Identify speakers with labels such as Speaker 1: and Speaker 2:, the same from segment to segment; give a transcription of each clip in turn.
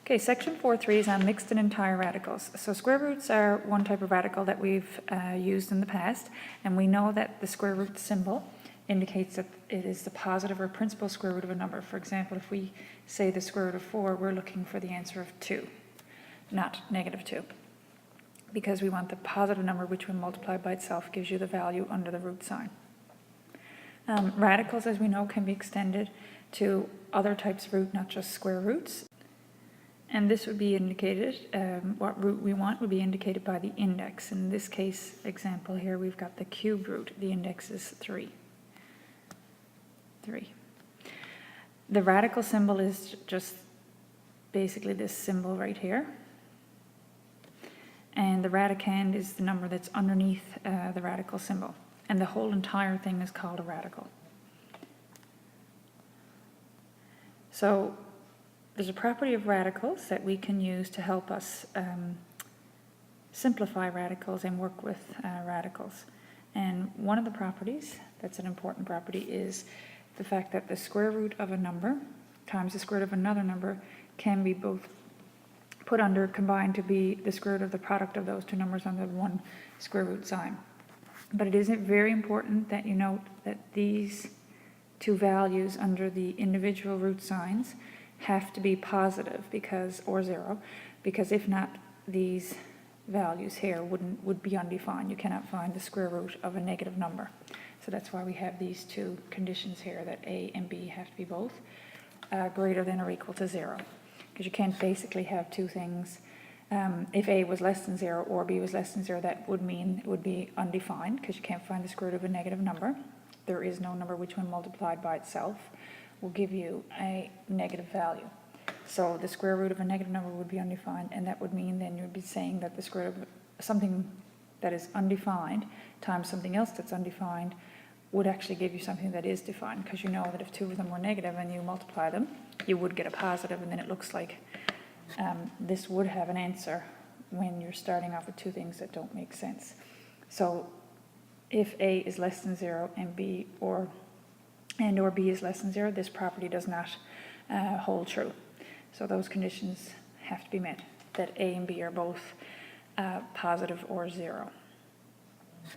Speaker 1: Okay, section 4.3 is on mixed and entire radicals. So square roots are one type of radical that we've used in the past, and we know that the square root symbol indicates that it is the positive or principal square root of a number. For example, if we say the square root of 4, we're looking for the answer of 2, not negative 2, because we want the positive number which when multiplied by itself gives you the value under the root sign. Radicals, as we know, can be extended to other types of root, not just square roots. And this would be indicated, what root we want would be indicated by the index. In this case, example here, we've got the cubed root. The index is 3. The radical symbol is just basically this symbol right here. And the radicand is the number that's underneath the radical symbol. And the whole entire thing is called a radical. So there's a property of radicals that we can use to help us simplify radicals and work with radicals. And one of the properties that's an important property is the fact that the square root of a number times the square root of another number can be both combined to be the square root of the product of those two numbers under one square root sign. But it isn't very important that you note that these two values under the individual root signs have to be positive or 0, because if not, these values here would be undefined. You cannot find the square root of a negative number. So that's why we have these two conditions here, that a and b have to be both greater than or equal to 0. Because you can't basically have two things. If a was less than 0 or b was less than 0, that would mean it would be undefined, because you can't find the square root of a negative number. There is no number which, when multiplied by itself, will give you a negative value. So the square root of a negative number would be undefined, and that would mean then you would be saying that the square root of something that is undefined times something else that's undefined would actually give you something that is defined, because you know that if two of them were negative and you multiply them, you would get a positive, and then it looks like this would have an answer when you're starting off with two things that don't make sense. So if a is less than 0 and b or b is less than 0, this property does not hold true. So those conditions have to be met, that a and b are both positive or 0.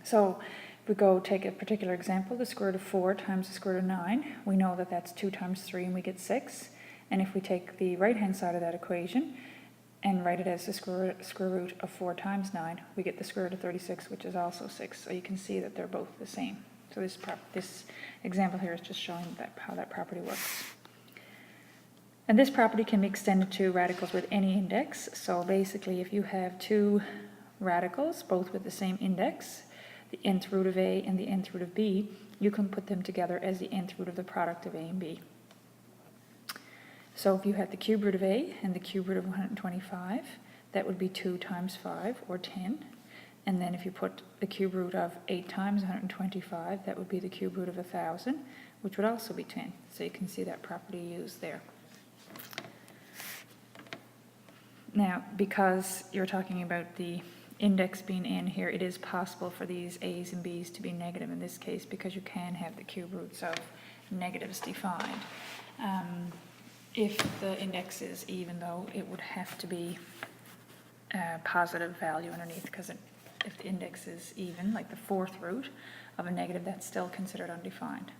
Speaker 1: So if we go take a particular example, the square root of 4 times the square root of 9, we know that that's 2 times 3 and we get 6. And if we take the right-hand side of that equation and write it as the square root of 4 times 9, we get the square root of 36, which is also 6. So you can see that they're both the same. So this example here is just showing how that property works. And this property can be extended to radicals with any index. So basically, if you have two radicals, both with the same index, the nth root of a and the nth root of b, you can put them together as the nth root of the product of a and b. So if you had the cube root of a and the cube root of 125, that would be 2 times 5, or 10. And then if you put the cube root of 8 times 125, that would be the cube root of 1,000, which would also be 10. So you can see that property used there. Now, because you're talking about the index being n here, it is possible for these a's and b's to be negative in this case, because you can have the cube roots of negatives defined. If the index is even, though, it would have to be a positive value underneath, because if the index is even, like the fourth root of a negative, that's still considered undefined.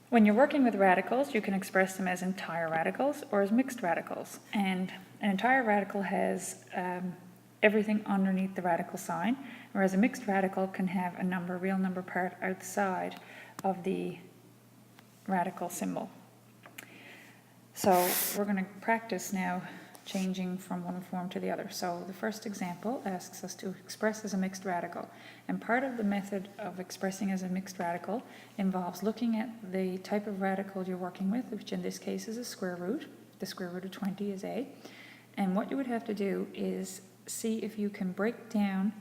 Speaker 1: When you're working with radicals, you can express them as entire radicals or as mixed radicals. And an entire radical has everything underneath the radical sign, whereas a mixed radical can have a real number part outside of the radical symbol. So we're going to practice now changing from one form to the other. So the first example asks us to express as a mixed radical. And part of the method of expressing as a mixed radical involves looking at the type of radical you're working with, which in this case is a square root. The square root of 20 is a. And what you would have to do is see if you can break down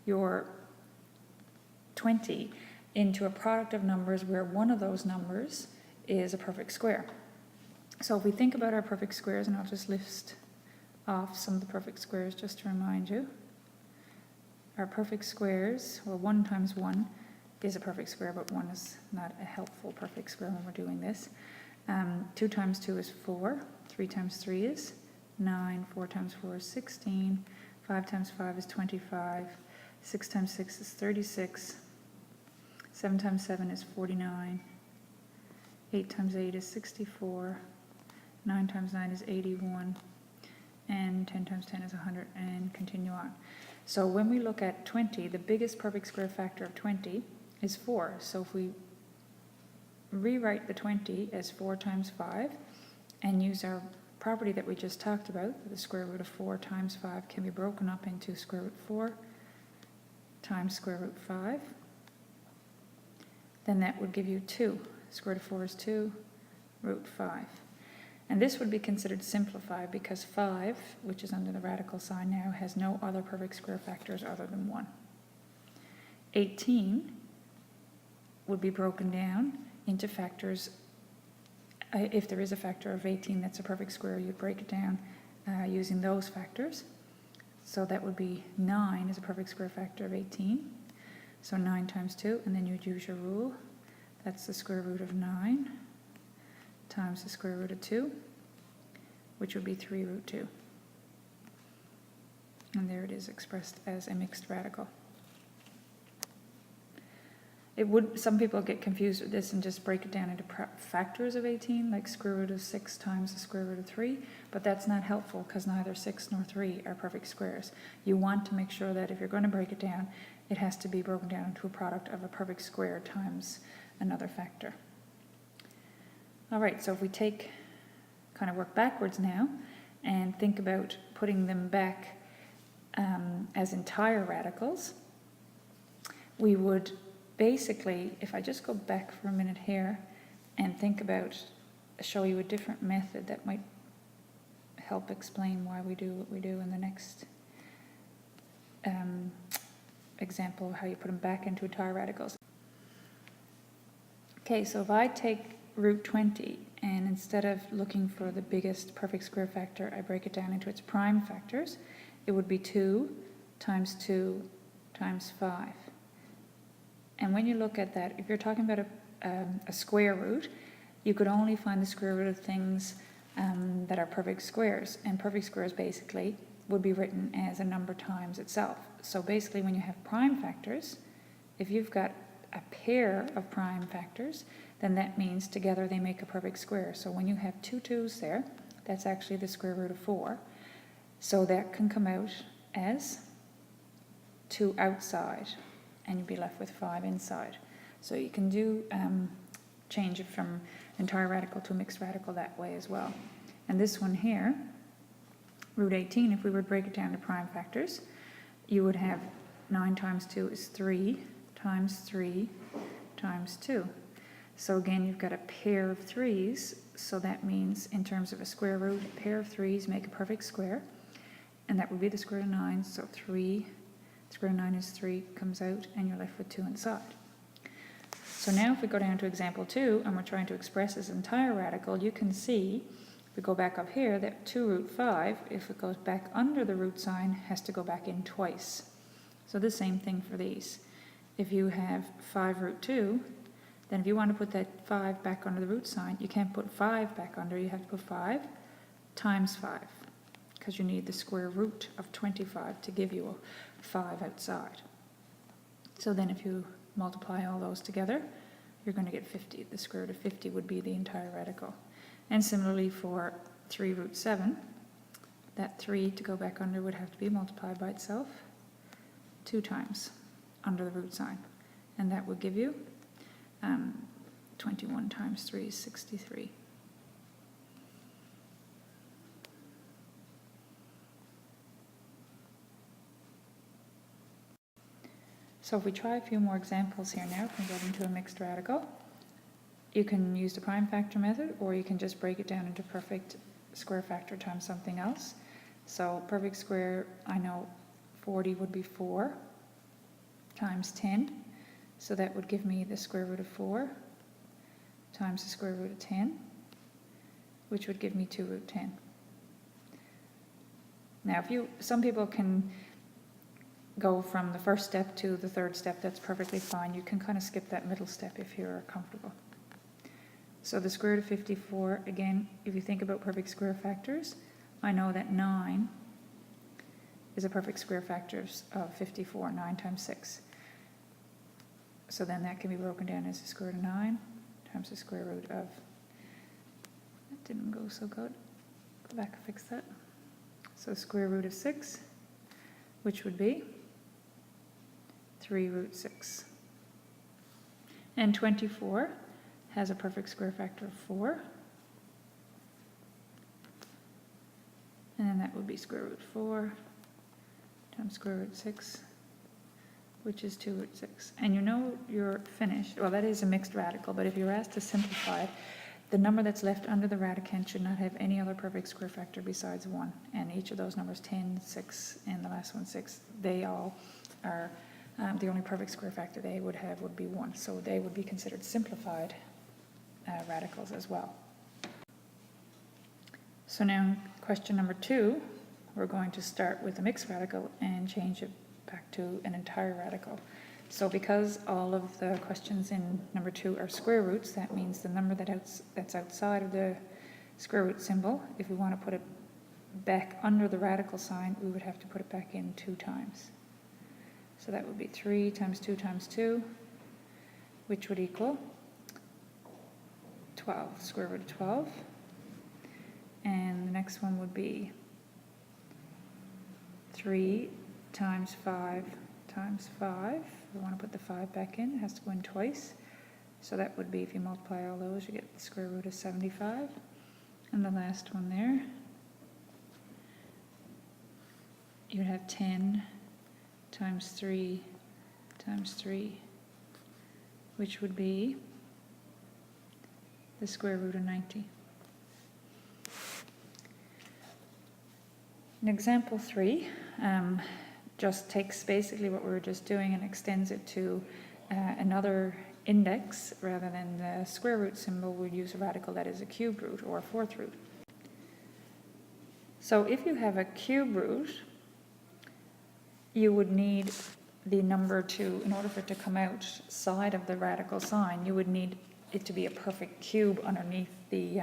Speaker 1: your 20 into a product of numbers where one of those numbers is a perfect square. So if we think about our perfect squares, and I'll just list off some of the perfect squares just to remind you. Our perfect squares, well, 1 times 1 is a perfect square, but one is not a helpful perfect square when we're doing this. 2 times 2 is 4, 3 times 3 is 9, 4 times 4 is 16, 5 times 5 is 25, 6 times 6 is 36, 7 times 7 is 49, 8 times 8 is 64, 9 times 9 is 81, and 10 times 10 is 100, and continue on. So when we look at 20, the biggest perfect square factor of 20 is 4. So if we rewrite the 20 as 4 times 5 and use our property that we just talked about, the square root of 4 times 5 can be broken up into square root 4 times square root 5, then that would give you 2. Square root of 4 is 2, root 5. And this would be considered simplified because 5, which is under the radical sign now, has no other perfect square factors other than 1. 18 would be broken down into factors. If there is a factor of 18 that's a perfect square, you'd break it down using those factors. So that would be 9 is a perfect square factor of 18. So 9 times 2, and then you'd use your rule. That's the square root of 9 times the square root of 2, which would be 3 root 2. And there it is expressed as a mixed radical. Some people get confused with this and just break it down into factors of 18, like square root of 6 times the square root of 3, but that's not helpful because neither 6 nor 3 are perfect squares. You want to make sure that if you're going to break it down, it has to be broken down into a product of a perfect square times another factor. All right, so if we kind of work backwards now and think about putting them back as entire radicals, we would basically, if I just go back for a minute here and show you a different method that might help explain why we do what we do in the next example, how you put them back into entire radicals. Okay, so if I take root 20 and instead of looking for the biggest perfect square factor, I break it down into its prime factors, it would be 2 times 2 times 5. And when you look at that, if you're talking about a square root, you could only find the square root of things that are perfect squares. And perfect squares basically would be written as a number times itself. So basically when you have prime factors, if you've got a pair of prime factors, then that means together they make a perfect square. So when you have 2 2's there, that's actually the square root of 4. So that can come out as 2 outside, and you'd be left with 5 inside. So you can do change it from entire radical to a mixed radical that way as well. And this one here, root 18, if we were to break it down to prime factors, you would have 9 times 2 is 3 times 3 times 2. So again, you've got a pair of 3's, so that means in terms of a square root, a pair of 3's make a perfect square, and that would be the square root of 9, so 3, square root of 9 is 3, comes out, and you're left with 2 inside. So now if we go down to example 2, and we're trying to express this entire radical, you can see, if we go back up here, that 2 root 5, if it goes back under the root sign, has to go back in twice. So the same thing for these. If you have 5 root 2, then if you want to put that 5 back under the root sign, you can't put 5 back under, you have to put 5 times 5, because you need the square root of 25 to give you a 5 outside. So then if you multiply all those together, you're going to get 50. The square root of 50 would be the entire radical. And similarly for 3 root 7, that 3 to go back under would have to be multiplied by itself 2 times under the root sign. And that would give you 21 times 3 is 63. So if we try a few more examples here now, we can get into a mixed radical. You can use the prime factor method, or you can just break it down into perfect square factor times something else. So perfect square, I know 40 would be 4 times 10. So that would give me the square root of 4 times the square root of 10, which would give me 2 root 10. Now, some people can go from the first step to the third step, that's perfectly fine. You can kind of skip that middle step if you're comfortable. So the square root of 54, again, if you think about perfect square factors, I know that 9 is a perfect square factor of 54, 9 times 6. So then that can be broken down as the square root of 9 times the square root of, that didn't go so good. Go back and fix that. So square root of 6, which would be 3 root 6. And 24 has a perfect square factor of 4. And then that would be square root 4 times square root 6, which is 2 root 6. And you know you're finished. Well, that is a mixed radical, but if you're asked to simplify it, the number that's left under the radicand should not have any other perfect square factor besides 1. And each of those numbers, 10, 6, and the last one, 6, they all are, the only perfect square factor they would have would be 1. So they would be considered simplified radicals as well. So now question number 2, we're going to start with a mixed radical and change it back to an entire radical. So because all of the questions in number 2 are square roots, that means the number that's outside of the square root symbol, if we want to put it back under the radical sign, we would have to put it back in 2 times. So that would be 3 times 2 times 2, which would equal 12, square root of 12. And the next one would be 3 times 5 times 5. We want to put the 5 back in, it has to go in twice. So that would be, if you multiply all those, you get the square root of 75. And the last one there, you would have 10 times 3 times 3, which would be the square root of 90. In example 3, just takes basically what we were just doing and extends it to another index. Rather than the square root symbol, we'd use a radical that is a cube root or a fourth root. So if you have a cube root, you would need the number to, in order for it to come outside of the radical sign, you would need it to be a perfect cube underneath the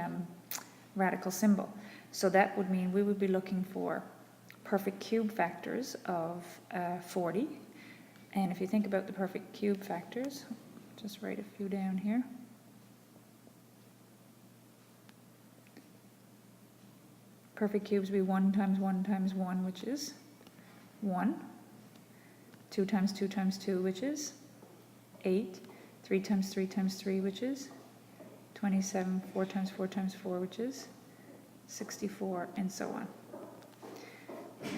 Speaker 1: radical symbol. So that would mean we would be looking for perfect cube factors of 40. And if you think about the perfect cube factors, just write a few down here. Perfect cubes would be 1 times 1 times 1, which is 1. 2 times 2 times 2, which is 8. 3 times 3 times 3, which is 27. 4 times 4 times 4, which is 64, and so on.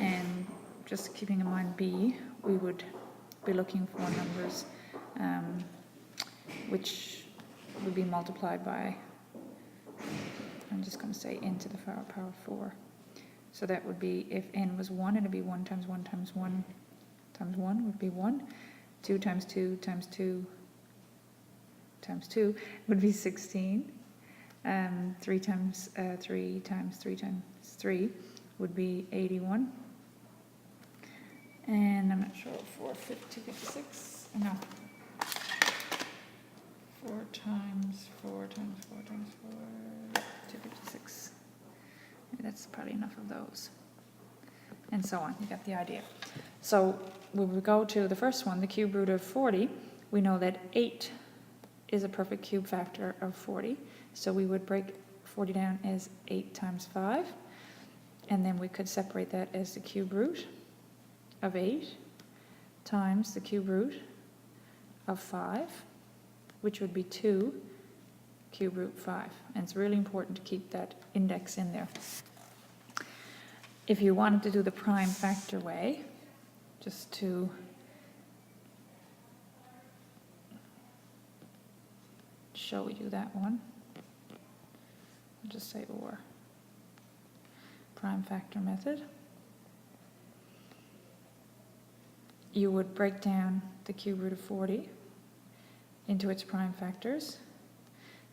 Speaker 1: And just keeping in mind B, we would be looking for numbers which would be multiplied by, I'm just going to say n to the power 4. So that would be, if n was 1, it would be 1 times 1 times 1 times 1 would be 1. 2 times 2 times 2 times 2 would be 16. 3 times 3 times 3 times 3 would be 81. And I'm not sure, 256, no. 4 times 4 times 4 times 4, 256. Maybe that's probably enough of those. And so on, you got the idea. So when we go to the first one, the cube root of 40, we know that 8 is a perfect cube factor of 40. So we would break 40 down as 8 times 5. And then we could separate that as the cube root of 8 times the cube root of 5, which would be 2 cube root 5. And it's really important to keep that index in there. If you wanted to do the prime factor way, just to show you that one, I'll just say or. Prime factor method. You would break down the cube root of 40 into its prime factors.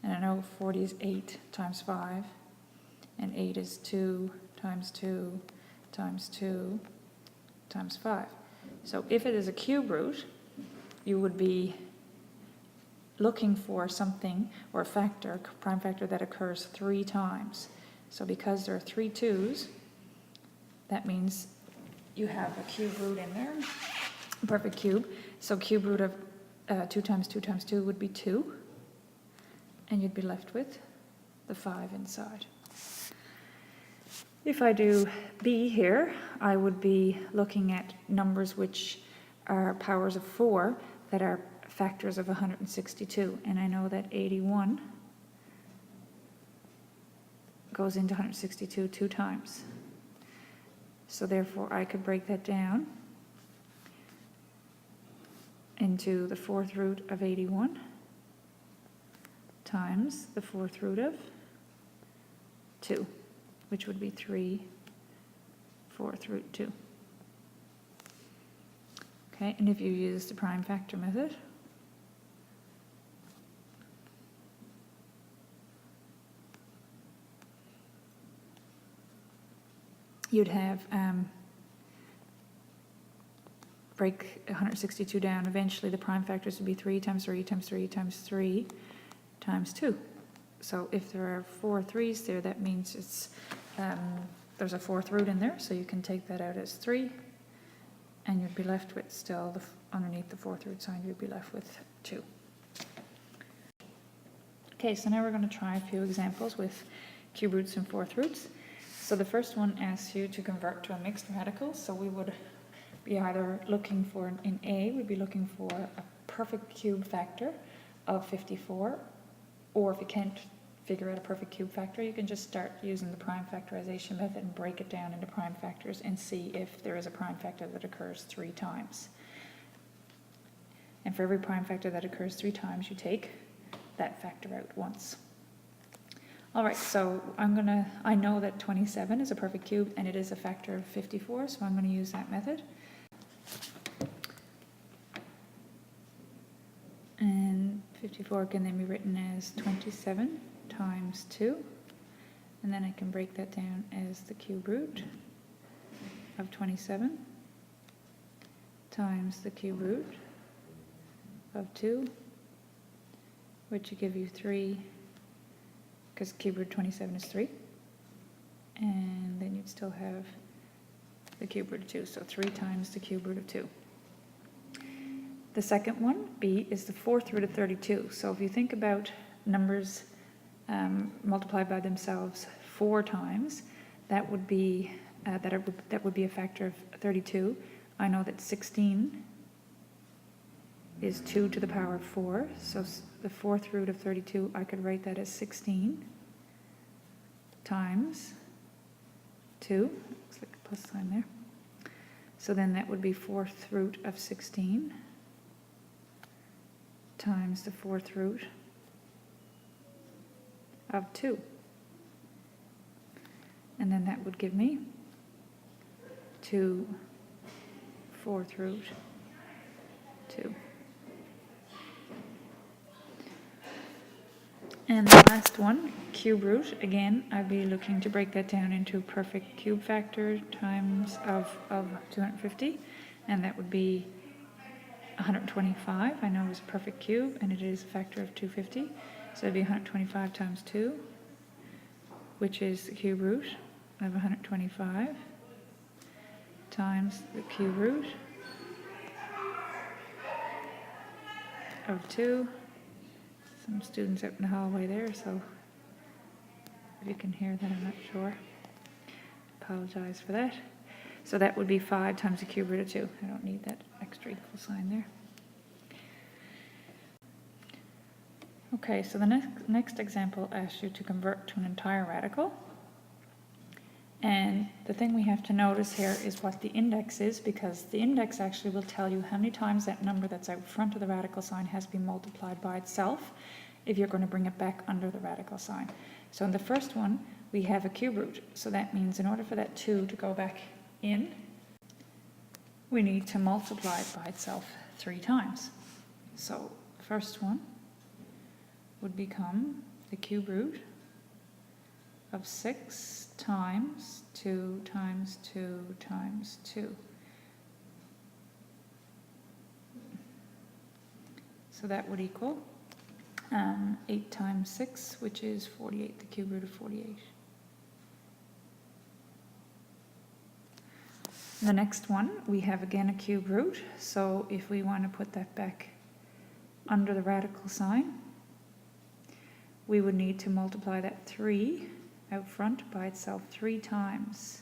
Speaker 1: And I know 40 is 8 times 5, and 8 is 2 times 2 times 2 times 5. So if it is a cube root, you would be looking for something or a factor, prime factor that occurs 3 times. So because there are 3 2's, that means you have a cube root in there, a perfect cube. So cube root of 2 times 2 times 2 would be 2, and you'd be left with the 5 inside. If I do B here, I would be looking at numbers which are powers of 4 that are factors of 162, and I know that 81 goes into 162 2 times. So therefore I could break that down into the 4th root of 81 times the 4th root of 2, which would be 3 4th root 2. Okay, and if you use the prime factor method, you'd have break 162 down. Eventually the prime factors would be 3 times 3 times 3 times 3 times 2. So if there are 4 3's there, that means it's there's a 4th root in there, so you can take that out as 3, and you'd be left with still underneath the 4th root sign, you'd be left with 2. Okay, so now we're going to try a few examples with cube roots and 4th roots. So the first one asks you to convert to a mixed radical. So we would be either looking for, in A, we'd be looking for a perfect cube factor of 54, or if you can't figure out a perfect cube factor, you can just start using the prime factorization method and break it down into prime factors and see if there is a prime factor that occurs 3 times. And for every prime factor that occurs 3 times, you take that factor out once. All right, so I know that 27 is a perfect cube and it is a factor of 54, so I'm going to use that method. And 54 can then be written as 27 times 2, and then I can break that down as the cube root of 27 times the cube root of 2, which will give you 3, because cube root 27 is 3, and then you'd still have the cube root of 2, so 3 times the cube root of 2. The second one, B, is the 4th root of 32. So if you think about numbers multiplied by themselves 4 times, that would be that would be a factor of 32. I know that 16 is 2 to the power of 4, so the 4th root of 32, I could write that as 16 times 2. Looks like a plus sign there. So then that would be 4th root of 16 times the 4th root of 2. And then that would give me 2 4th root 2. And the last one, cube root, again, I'd be looking to break that down into perfect cube factor times of 250, and that would be 125. I know it's a perfect cube, and it is a factor of 250, so it'd be 125 times 2, which is the cube root of 125 times the cube root of 2. Some students out in the hallway there, so if you can hear that, I'm not sure. Apologize for that. So that would be 5 times the cube root of 2. I don't need that extra equal sign there. Okay, so the next example asks you to convert to an entire radical. And the thing we have to notice here is what the index is, because the index actually will tell you how many times that number that's out front of the radical sign has been multiplied by itself if you're going to bring it back under the radical sign. So in the first one, we have a cube root. So that means in order for that 2 to go back in, we need to multiply it by itself 3 times. So the first one would become the cube root of 6 times 2 times 2 times 2. So that would equal 8 times 6, which is 48, the cube root of 48. The next one, we have again a cube root, so if we want to put that back under the radical sign, we would need to multiply that 3 out front by itself 3 times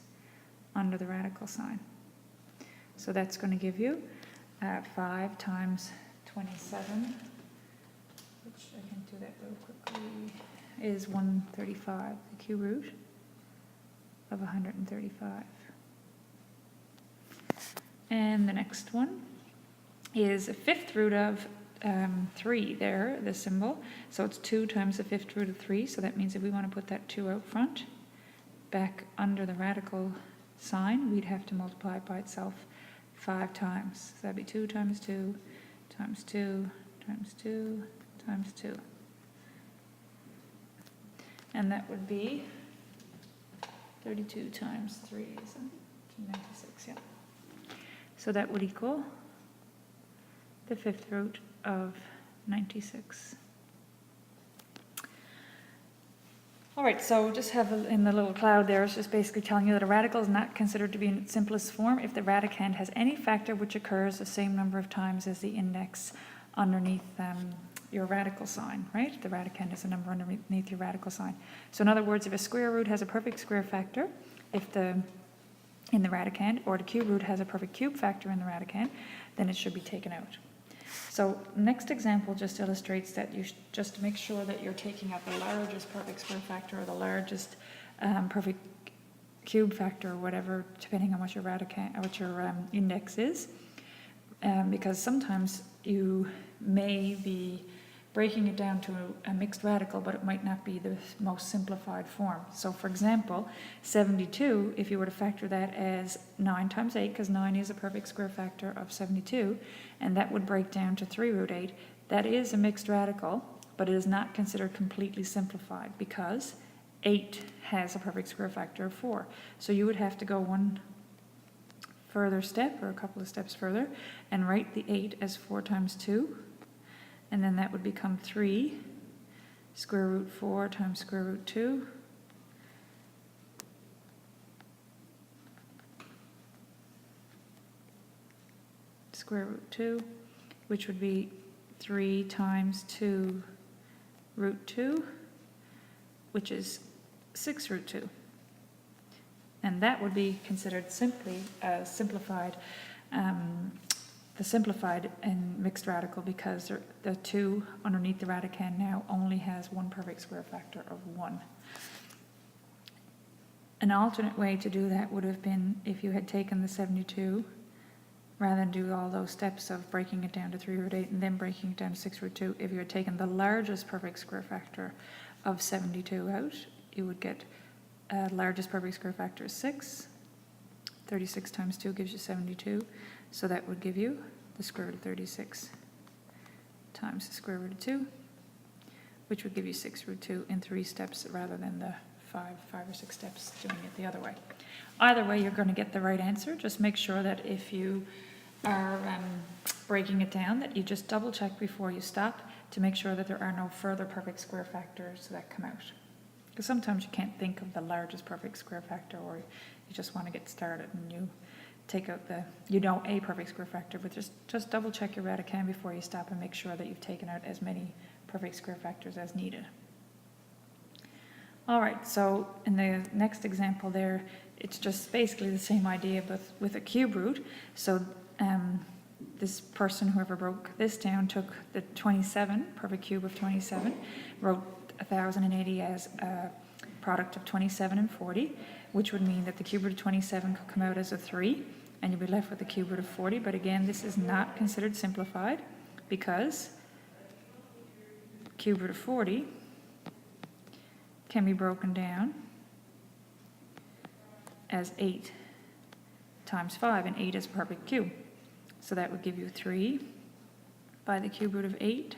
Speaker 1: under the radical sign. So that's going to give you 5 times 27, which I can do that real quickly, is 135, the cube root of 135. And the next one is a fifth root of 3 there, the symbol. So it's 2 times the fifth root of 3. So that means if we want to put that 2 out front, back under the radical sign, we'd have to multiply it by itself 5 times. So that'd be 2 times 2 times 2 times 2 times 2. And that would be 32 times 3, isn't it? 96, yeah. So that would equal the fifth root of 96. All right, so just have in the little cloud there, it's just basically telling you that a radical is not considered to be in its simplest form if the radicand has any factor which occurs the same number of times as the index underneath your radical sign, right? The radicand is a number underneath your radical sign. So in other words, if a square root has a perfect square factor, in the radicand, or the cube root has a perfect cube factor in the radicand, then it should be taken out. So next example just illustrates that you just make sure that you're taking out the largest perfect square factor or the largest perfect cube factor or whatever, depending on what your radicand, what your index is, because sometimes you may be breaking it down to a mixed radical, but it might not be the most simplified form. So for example, 72, if you were to factor that as 9 times 8, because 9 is a perfect square factor of 72, and that would break down to 3 root 8, that is a mixed radical, but it is not considered completely simplified because 8 has a perfect square factor of 4. So you would have to go one further step, or a couple of steps further, and write the 8 as 4 times 2, and then that would become 3 square root 4 times square root 2 square root 2, which would be 3 times 2 root 2, which is 6 root 2. And that would be considered simply simplified, the simplified and mixed radical, because the 2 underneath the radicand now only has one perfect square factor of 1. An alternate way to do that would have been if you had taken the 72, rather than do all those steps of breaking it down to 3 root 8 and then breaking it down to 6 root 2, if you had taken the largest perfect square factor of 72 out, you would get largest perfect square factor is 6. 36 times 2 gives you 72. So that would give you the square root of 36 times the square root of 2, which would give you 6 root 2 in 3 steps rather than the 5 or 6 steps doing it the other way. Either way, you're going to get the right answer. Just make sure that if you are breaking it down, that you just double check before you stop to make sure that there are no further perfect square factors that come out. Because sometimes you can't think of the largest perfect square factor, or you just want to get started and you take out a perfect square factor, but just double check your radicand before you stop and make sure that you've taken out as many perfect square factors as needed. All right, so in the next example there, it's just basically the same idea, but with a cube root. So this person, whoever broke this down, took the 27, perfect cube of 27, wrote 1080 as a product of 27 and 40, which would mean that the cube root of 27 could come out as a 3, and you'd be left with the cube root of 40. But again, this is not considered simplified because cube root of 40 can be broken down as 8 times 5, and 8 is a perfect cube. So that would give you 3 by the cube root of 8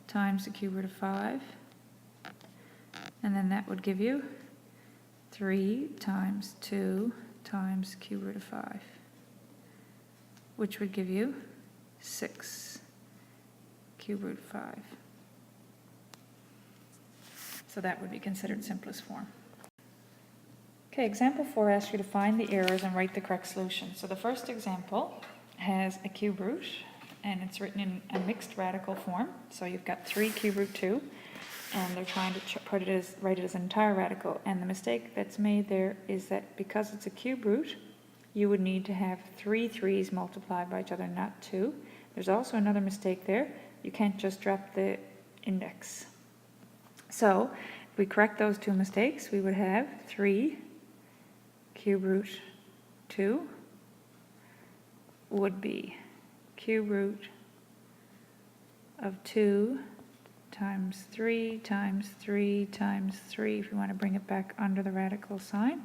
Speaker 1: times the cube root of 5, and then that would give you 3 times 2 times cube root of 5, which would give you 6 cube root 5. So that would be considered simplest form. Okay, example 4 asks you to find the errors and write the correct solution. So the first example has a cube root, and it's written in a mixed radical form. So you've got 3 cube root 2, and they're trying to write it as an entire radical. And the mistake that's made there is that because it's a cube root, you would need to have 3 3's multiplied by each other, not 2. There's also another mistake there. You can't just drop the index. So if we correct those 2 mistakes, we would have 3 cube root 2 would be cube root of 2 times 3 times 3 times 3, if you want to bring it back under the radical sign.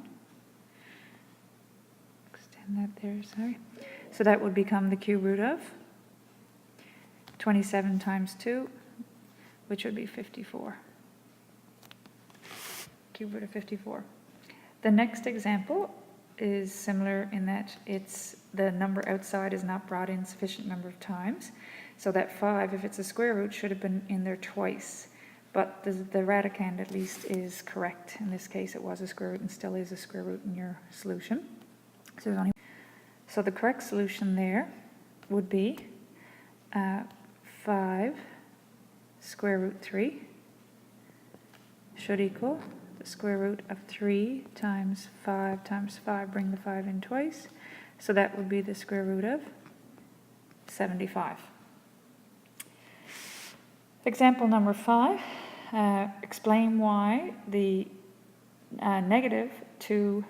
Speaker 1: Extend that there, sorry. So that would become the cube root of 27 times 2, which would be 54. Cube root of 54. The next example is similar in that it's the number outside is not brought in sufficient number of times. So that 5, if it's a square root, should have been in there twice. But the radicand at least is correct. In this case, it was a square root and still is a square root in your solution. So the correct solution there would be 5 square root 3 should equal the square root of 3 times 5, bring the 5 in twice. So that would be the square root of 75. Example number 5, explain why the negative 2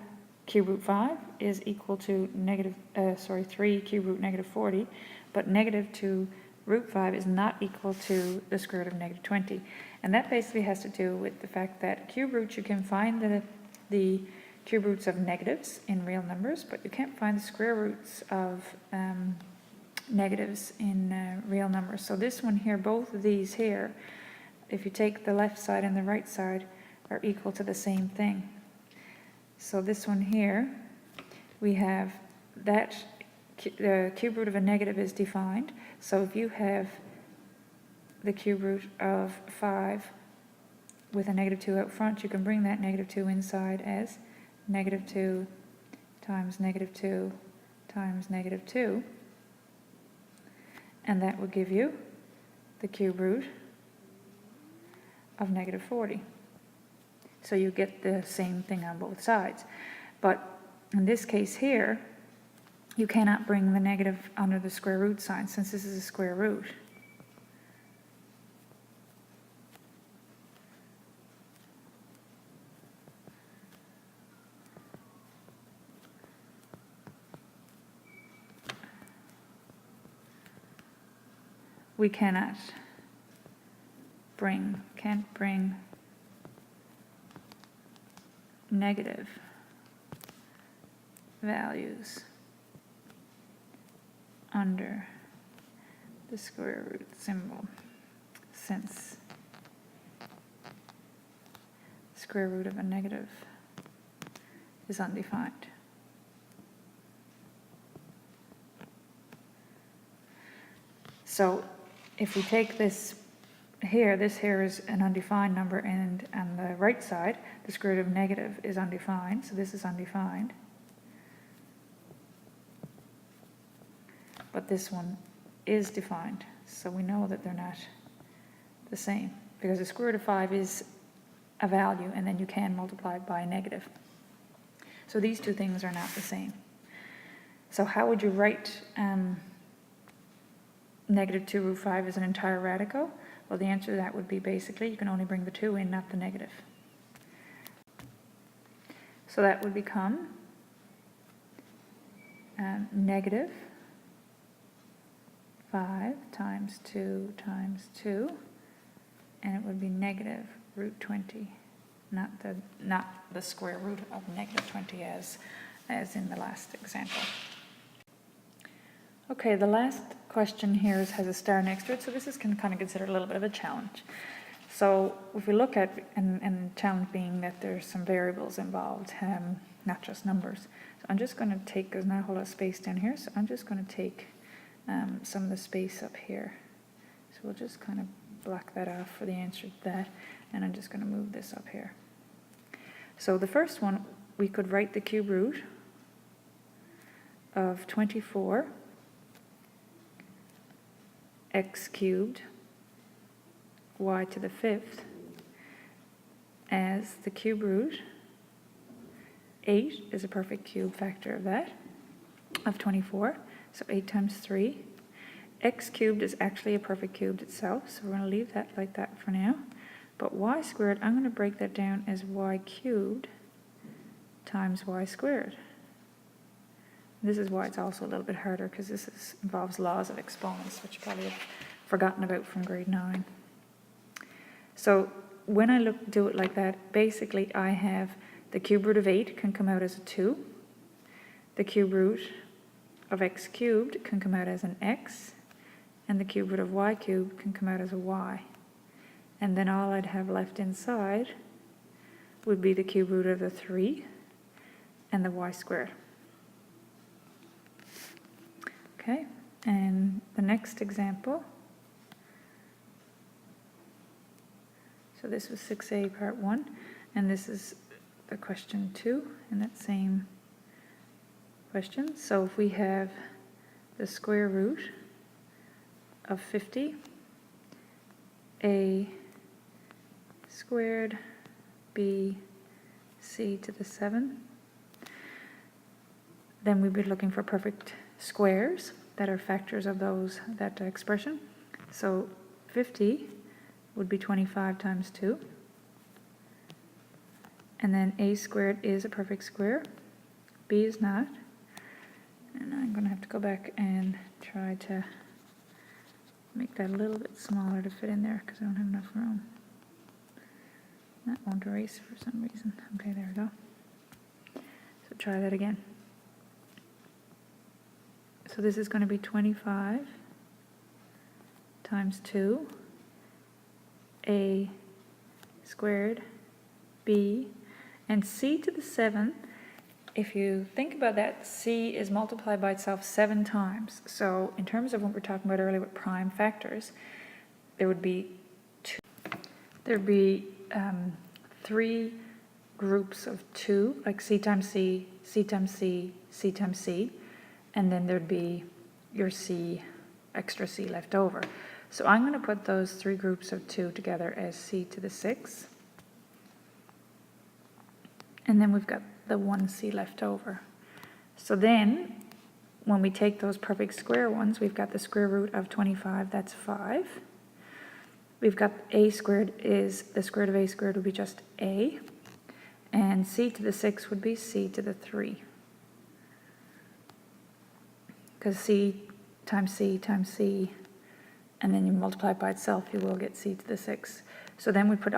Speaker 1: cube root 5 is equal to 3 cube root negative 40, but negative 2 root 5 is not equal to the square root of negative 20. And that basically has to do with the fact that cube roots, you can find the cube roots of negatives in real numbers, but you can't find the square roots of negatives in real numbers. So this one here, both of these here, if you take the left side and the right side, are equal to the same thing. So this one here, we have that the cube root of a negative is defined. So if you have the cube root of 5 with a negative 2 out front, you can bring that negative 2 inside as negative 2 times negative 2 times negative 2. And that would give you the cube root of negative 40. So you get the same thing on both sides. But in this case here, you cannot bring the negative under the square root sign since this is a square root. We can't bring negative values under the square root symbol since square root of a negative is undefined. So if we take this here is an undefined number, and on the right side, the square root of negative is undefined, so this is undefined. But this one is defined, so we know that they're not the same, because the square root of 5 is a value, and then you can multiply it by a negative. So these two things are not the same. So how would you write negative 2 root 5 as an entire radical? Well, the answer to that would be basically you can only bring the 2 in, not the negative. So that would become negative 5 times 2 times 2, and it would be negative root 20, not the square root of negative 20 as in the last example. Okay, the last question here has a star next to it, so this is kind of considered a little bit of a challenge. So if we look at, and challenge being that there's some variables involved, not just numbers. So I'm just going to take, there's not a whole lot of space down here, so I'm just going to take some of the space up here. So we'll just kind of block that off for the answer to that, and I'm just going to move this up here. So the first one, we could write the cube root of 24 x cubed y to the 5th as the cube root. 8 is a perfect cube factor of that, of 24, so 8 times 3. X cubed is actually a perfect cube itself, so we're going to leave that like that for now. But y squared, I'm going to break that down as y cubed times y squared. This is why it's also a little bit harder, because involves laws of exponents, which you probably have forgotten about from grade 9. So when I do it like that, basically I have the cube root of 8 can come out as a 2. The cube root of x cubed can come out as an x. And the cube root of y cubed can come out as a y. And then all I'd have left inside would be the cube root of the 3 and the y squared. Okay, and the next example. So this was 6a part 1, and this is the question 2 in that same question. So if we have the square root of 50, a squared b c to the 7, then we'd be looking for perfect squares that are factors of that expression. So 50 would be 25 times 2. And then a squared is a perfect square. B is not. And I'm going to have to go back and try to make that a little bit smaller to fit in there because I don't have enough room. That won't erase for some reason. Okay, there we go. So try that again. So this is going to be 25 times 2, a squared, b, and c to the 7. If you think about that, c is multiplied by itself 7 times. So in terms of what we were talking about earlier with prime factors, there would be 3 groups of 2, like c times c, c times c, c times c, and then there'd be your c, extra c left over. So I'm going to put those 3 groups of 2 together as c to the 6. And then we've got the 1c left over. So then, when we take those perfect square ones, we've got the square root of 25, that's 5. We've got a squared is, the square root of a squared would be just a. And c to the 6 would be c to the 3. Because c times c times c, and then you multiply it by itself, you will get c to the 6. So then we put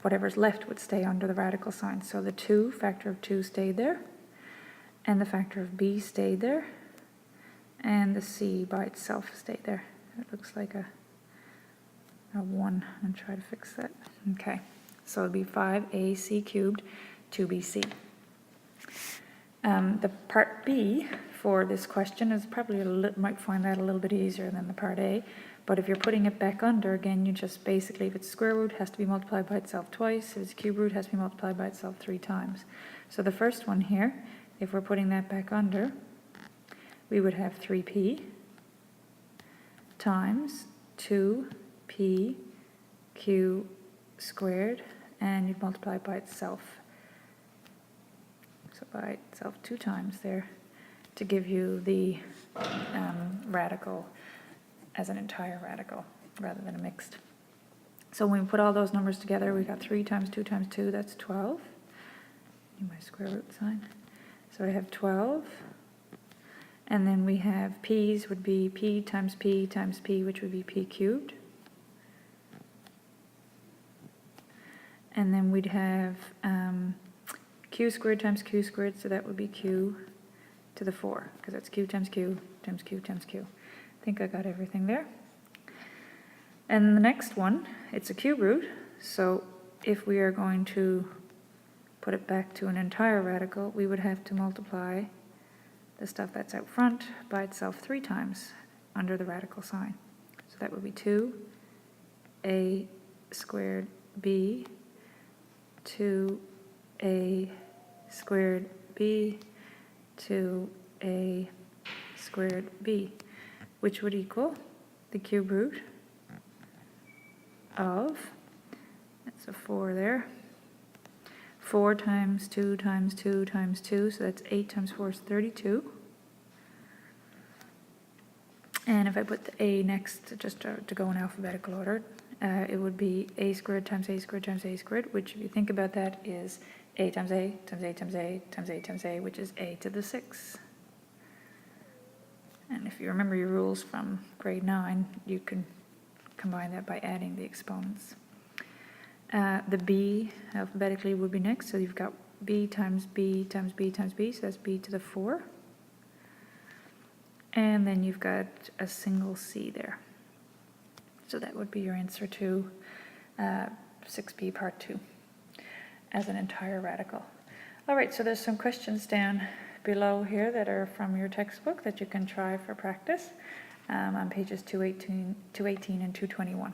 Speaker 1: whatever's left would stay under the radical sign. So the 2, factor of 2 stayed there, and the factor of b stayed there, and the c by itself stayed there. It looks like a 1. I'm trying to fix that. Okay, so it'd be 5ac cubed 2bc. The part B for this question is probably might find that a little bit easier than the part A, but if you're putting it back under, again, you just basically, if it's square root, it has to be multiplied by itself twice. If it's cube root, it has to be multiplied by itself 3 times. So the first one here, if we're putting that back under, we would have 3p times 2p q squared, and you'd multiply it by itself. So by itself 2 times there to give you the radical as an entire radical rather than a mixed. So when we put all those numbers together, we got 3 times 2 times 2, that's 12. Need my square root sign. So I have 12. And then we have p's would be p times p times p, which would be p cubed. And then we'd have q squared times q squared, so that would be q to the 4, because that's q times q times q times q. I think I got everything there. And the next one, it's a cube root, so if we are going to put it back to an entire radical, we would have to multiply the stuff that's out front by itself 3 times under the radical sign. So that would be 2a squared b, 2a squared b, 2a squared b, which would equal the cube root of, that's a 4 there, 4 times 2 times 2 times 2, so that's 8 times 4 is 32. And if I put the a next, just to go in alphabetical order, it would be a squared times a squared times a squared, which if you think about that is a times a times a times a times a times a, which is a to the 6. And if you remember your rules from grade 9, you can combine that by adding the exponents. The b alphabetically would be next, so you've got b times b times b times b, so that's b to the 4. And then you've got a single c there. So that would be your answer to 6b part 2 as an entire radical. All right, so there's some questions down below here that are from your textbook that you can try for practice on pages 218 and 221.